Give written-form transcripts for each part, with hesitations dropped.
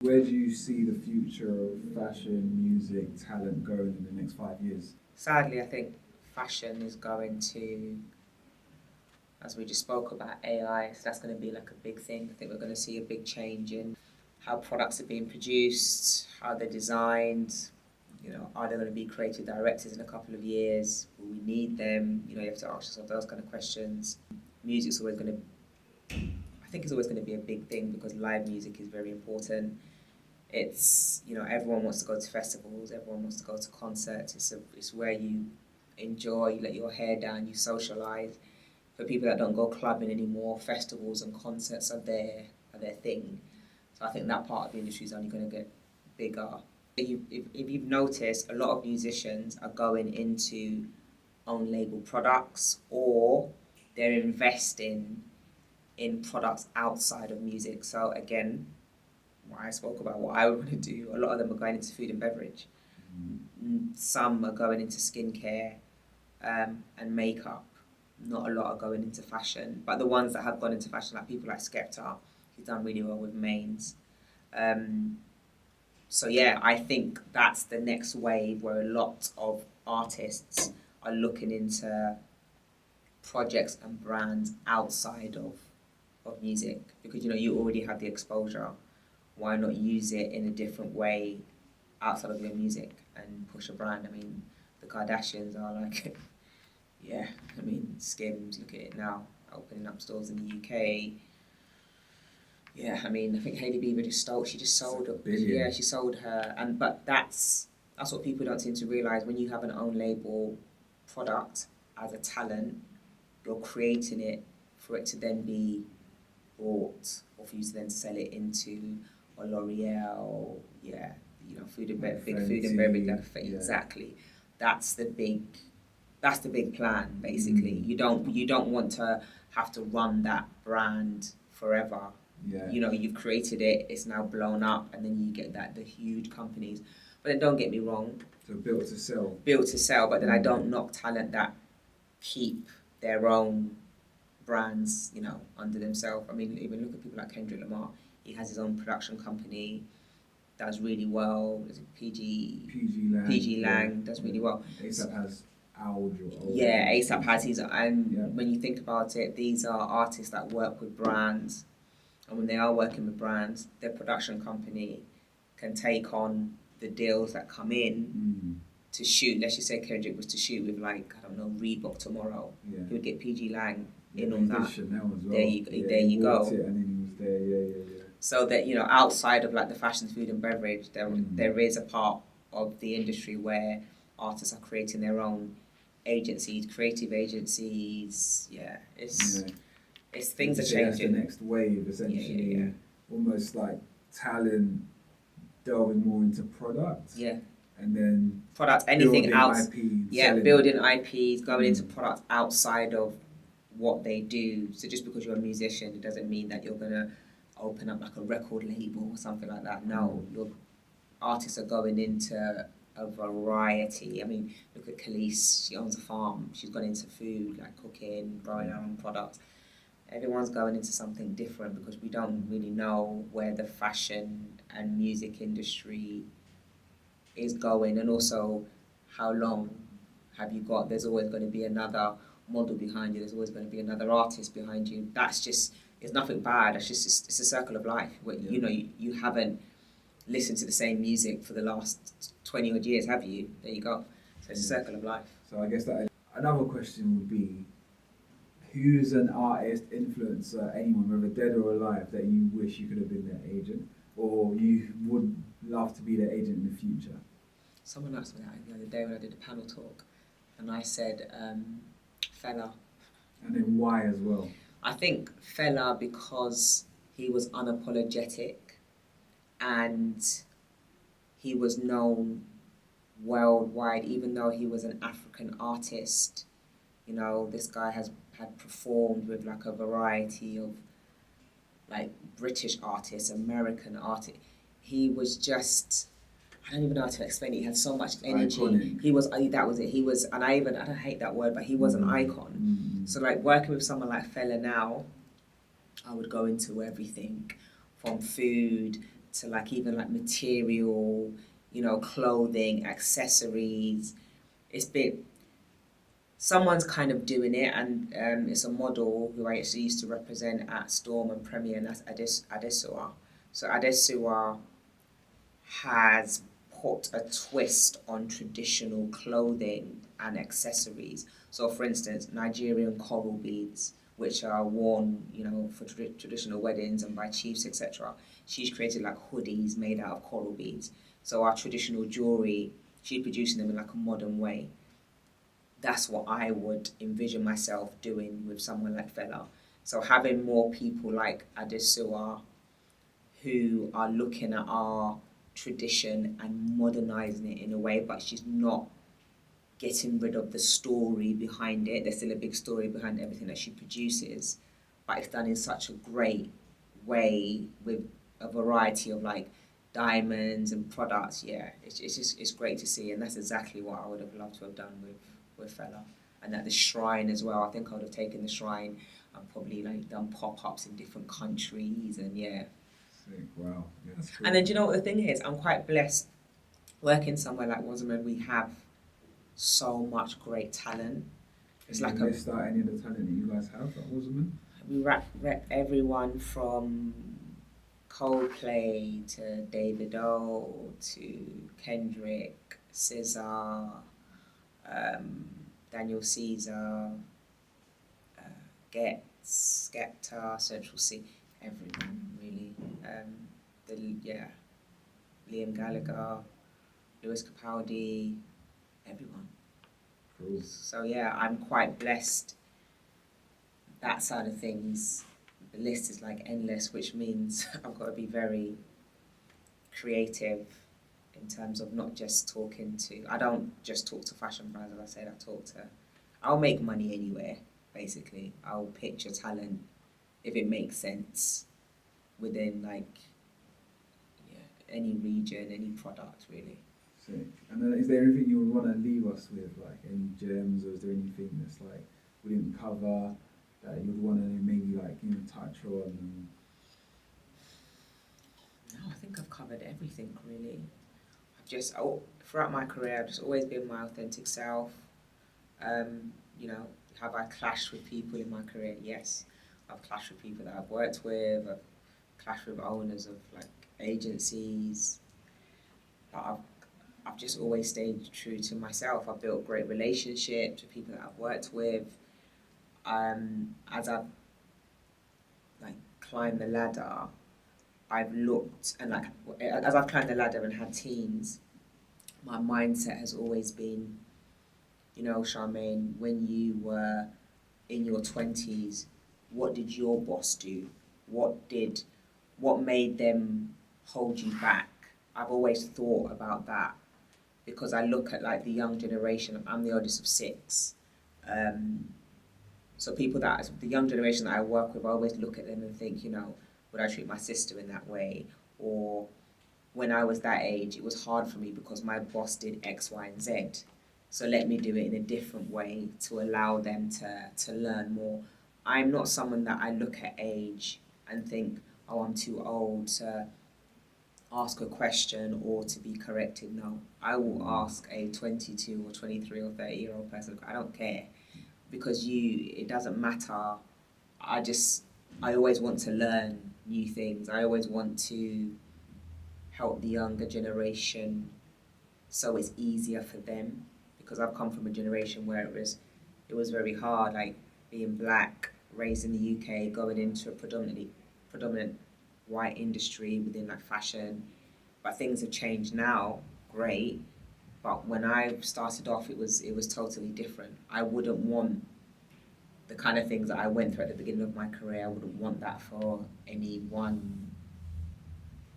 Where do you see the future of fashion, music, talent going in the next 5 years? Sadly, I think fashion is going to, as we just spoke about AI, so that's going to be like a big thing. I think we're going to see a big change in how products are being produced, how they're designed. Are there going to be creative directors in a couple of years? Will we need them? You have to ask yourself those kind of questions. Music's always going to, I think it's always going to be a big thing because live music is very important. Everyone wants to go to festivals, everyone wants to go to concerts. It's where you enjoy, you let your hair down, you socialise. For people that don't go clubbing anymore, festivals and concerts are their thing. So I think that part of the industry is only going to get bigger. If you've noticed, a lot of musicians are going into own label products, or they're investing in products outside of music. So again, what I spoke about, what I would want to do, a lot of them are going into food and beverage. Some are going into skincare and makeup. Not a lot are going into fashion, but the ones that have gone into fashion, like people like Skepta, who's done really well with Mains. So yeah, I think that's the next wave where a lot of artists are looking into projects and brands outside of music because you already have the exposure. Why not use it in a different way outside of your music and push a brand? I mean, the Kardashians are like, yeah, I mean, Skims, look at it now, opening up stores in the UK. Yeah, I mean, I think Hailey Bieber she just sold, yeah, she sold her, but that's what people don't seem to realise. When you have an own label product as a talent, you're creating it for it to then be bought or for you to then sell it into a L'Oreal, yeah, food and big food and beverage, exactly. That's the big plan, basically. You don't want to have to run that brand forever. Yeah. You've created it, it's now blown up, and then you get the huge companies. But then don't get me wrong. So built to sell. Built to sell, but then I don't knock talent that keep their own brands, under themselves. I mean, even look at people like Kendrick Lamar. He has his own production company, does really well. Is it PG Lang does really well. ASAP has Yeah, ASAP has his, and when you think about it, these are artists that work with brands, and when they are working with brands, their production company can take on the deals that come in to shoot. Let's just say Kendrick was to shoot with, like, I don't know, Reebok tomorrow. Yeah. He would get PG Lang in on that. Chanel as well. There you go. It and then he was there. Yeah. So that outside of like the fashion, food and beverage, there is a part of the industry where artists are creating their own agencies, creative agencies. Yeah, it's things are changing. That's the next wave, essentially. Yeah. Almost like talent delving more into products. Yeah. And then products, anything else. Building IPs, going into products outside of what they do. So just because you're a musician, it doesn't mean that you're gonna open up like a record label or something like that. No, your artists are going into a variety. I mean, look at Khalees. She owns a farm. She's gone into food, like cooking, growing her own products. Everyone's going into something different because we don't really know where the fashion and music industry is going, and also how long have you got. There's always going to be another model behind you. There's always going to be another artist behind you. It's nothing bad. It's a circle of life. Where, you haven't listened to the same music for the last 20 odd years, have you? There you go. So it's a circle of life. So I guess that another question would be, who's an artist, influencer, anyone, whether dead or alive, that you wish you could have been their agent, or you would love to be their agent in the future? Someone asked me that the other day when I did a panel talk, and I said Fela. And then why as well? I think Fela because he was unapologetic and he was known worldwide, even though he was an African artist. This guy had performed with like a variety of like British artists, American artists. He was just, I don't even know how to explain it. He had so much energy. Iconic. He was, that was it. He was, and I don't hate that word, but he was an icon. So like working with someone like Fela now, I would go into everything from food to like even like material, clothing, accessories. It's been someone's kind of doing it, and it's a model who I actually used to represent at Storm and Premier, and that's Adesua. So Adesua has put a twist on traditional clothing and accessories. So, for instance, Nigerian coral beads, which are worn, for traditional weddings and by chiefs, etc. She's created like hoodies made out of coral beads. So our traditional jewelry, she's producing them in like a modern way. That's what I would envision myself doing with someone like Fela. So having more people like Adesua who are looking at our tradition and modernizing it in a way, but she's not getting rid of the story behind it. There's still a big story behind everything that she produces, but it's done in such a great way with a variety of like diamonds and products. Yeah, it's great to see, and that's exactly what I would have loved to have done with Fela. And at the shrine as well, I think I would have taken the shrine and probably like done pop-ups in different countries, and yeah. Sick. Wow. Yeah, that's cool. And then do you know what the thing is? I'm quite blessed working somewhere like Wasserman. We have so much great talent. It's Can like you list out any of the talent that you guys have at Waterman? we rep everyone from Coldplay to David O to Kendrick, SZA, Daniel Caesar, Getz, Skepta, Central C, everyone really. Liam Gallagher, Lewis Capaldi, everyone. Cool. So yeah, I'm quite blessed that side of things. The list is like endless, which means I've got to be very creative in terms of not just talking to. I don't just talk to fashion brands. As I said, I'll make money anywhere. Basically, I'll pitch a talent if it makes sense within like any region, any product really. Sick. And then is there anything you would want to leave us with, like any gems, or is there anything that's like we didn't cover that you'd want to maybe like touch on? No, I think I've covered everything really. Throughout my career, I've just always been my authentic self. Have I clashed with people in my career? Yes. I've clashed with people that I've worked with. I've clashed with owners of like agencies. But I've just always stayed true to myself. I've built great relationships with people that I've worked with. As I've like climbed the ladder, I've looked and like as I've climbed the ladder and had teams, my mindset has always been, Sharmaine, when you were in your 20s, what did your boss do? What made them hold you back? I've always thought about that because I look at like the young generation. I'm the oldest of six. So the young generation that I work with, I always look at them and think, would I treat my sister in that way? Or when I was that age, it was hard for me because my boss did X, Y, and Z. So let me do it in a different way to allow them to learn more. I'm not someone that I look at age and think, oh, I'm too old to ask a question or to be corrected. No, I will ask a 22 or 23 or 30-year-old person. I don't care because it doesn't matter. I always want to learn new things. I always want to help the younger generation so it's easier for them because I've come from a generation where it was very hard, like being black, raised in the UK, going into a predominant white industry within like fashion. But things have changed now, great. But when I started off, it was totally different. I wouldn't want the kind of things that I went through at the beginning of my career. I wouldn't want that for anyone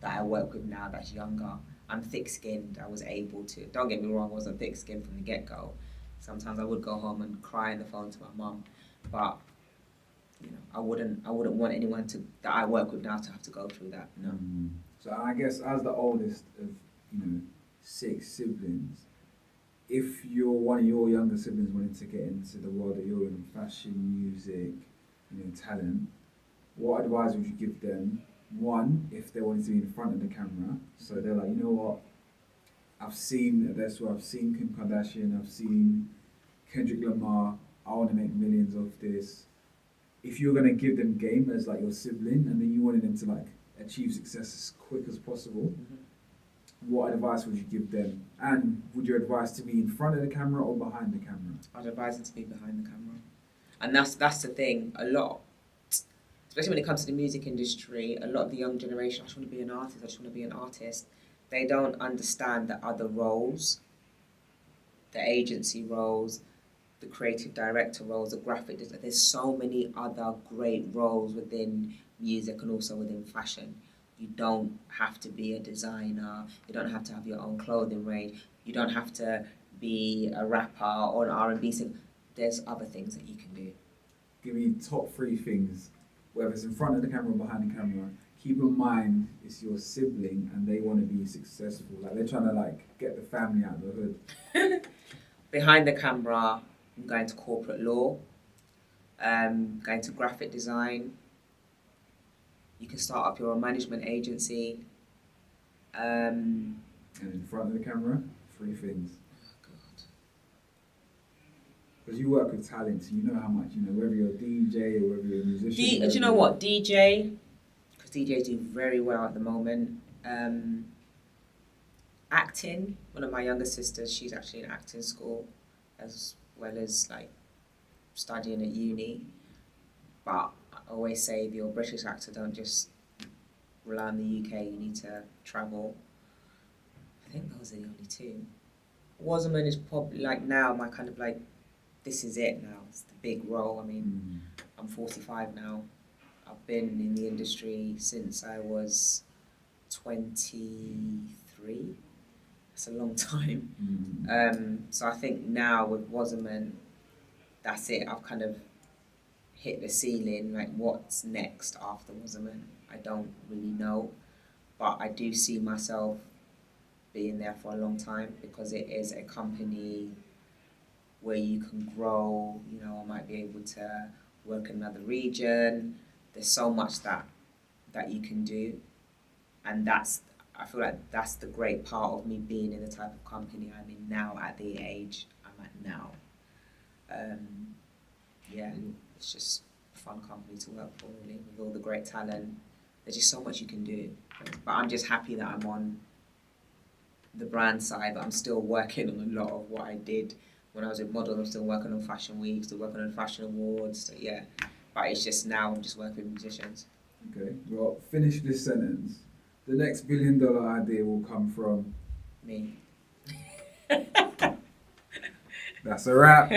that I work with now that's younger. I'm thick-skinned. I was able to. Don't get me wrong. I wasn't thick-skinned from the get-go. Sometimes I would go home and cry on the phone to my mum, but I wouldn't want anyone that I work with now to have to go through that. No. So I guess as the oldest of 6 siblings, if one of your younger siblings wanted to get into the world that you're in, fashion, music, talent, what advice would you give them One, if they wanted to be in front of the camera, so they're like, you know what, I've seen this, where I've seen Kim Kardashian, I've seen Kendrick Lamar, I want to make millions of this. If you're going to give them game as like your sibling and then you wanted them to like achieve success as quick as possible, what advice would you give them? And would your advice to be in front of the camera or behind the camera? I'd advise them to be behind the camera. And that's the thing, a lot, especially when it comes to the music industry, a lot of the young generation, I just want to be an artist, I just want to be an artist. They don't understand the other roles, the agency roles, the creative director roles, the graphic design. There's so many other great roles within music and also within fashion. You don't have to be a designer. You don't have to have your own clothing range. You don't have to be a rapper or an R&B singer. There's other things that you can do. Give me top 3 things, whether it's in front of the camera or behind the camera. Keep in mind it's your sibling and they want to be successful. Like they're trying to like get the family out of the hood. Behind the camera, I'm going to corporate law, going to graphic design. You can start up your own management agency. And in front of the camera, 3 things. Oh God. Because you work with talent, so you know how much, whether you're a DJ or whether you're a musician. Do you know what? DJ, because DJs do very well at the moment. Acting, one of my younger sisters, she's actually in acting school, as well as like studying at uni. But I always say if you're a British actor, don't just rely on the UK, you need to travel. I think those are the only 2. Waterman is probably like now my kind of like, this is it now, it's the big role. I mean, I'm 45 now. I've been in the industry since I was 23. That's a long time. So I think now with Waterman, that's it. I've kind of hit the ceiling. Like what's next after Waterman? I don't really know, but I do see myself being there for a long time because it is a company where you can grow. I might be able to work in another region. There's so much that you can do, and I feel like that's the great part of me being in the type of company I'm in now at the age I'm at now. It's just a fun company to work for, really, with all the great talent. There's just so much you can do. But I'm just happy that I'm on the brand side, but I'm still working on a lot of what I did when I was a model. I'm still working on fashion weeks, still working on fashion awards. So yeah, but it's just now I'm just working with musicians. Okay, well, finish this sentence. The next $1 billion idea will come from Me. That's a wrap.